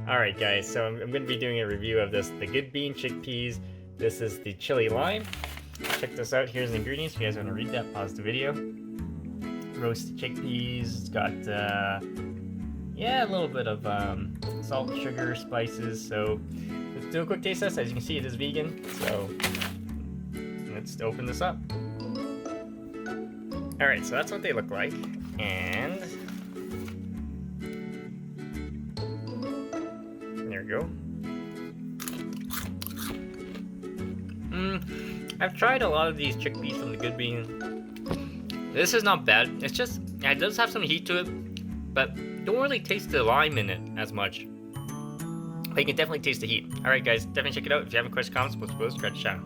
Alright guys, so I'm going to be doing a review of the good bean chickpeas. This is the chili lime. Check this out, here's the ingredients. If you guys want to read that, pause the video. Roasted chickpeas, it's got, yeah, a little bit of salt, sugar, spices. So let's do a quick taste test. As you can see, it is vegan, so let's open this up. Alright, so that's what they look like, and there we go. I've tried a lot of these chickpeas from the Good Bean. This is not bad. It's just, yeah, it does have some heat to it, but don't really taste the lime in it as much. But you can definitely taste the heat. Alright guys, definitely check it out. If you have any questions, comments, post, subscribe to the channel.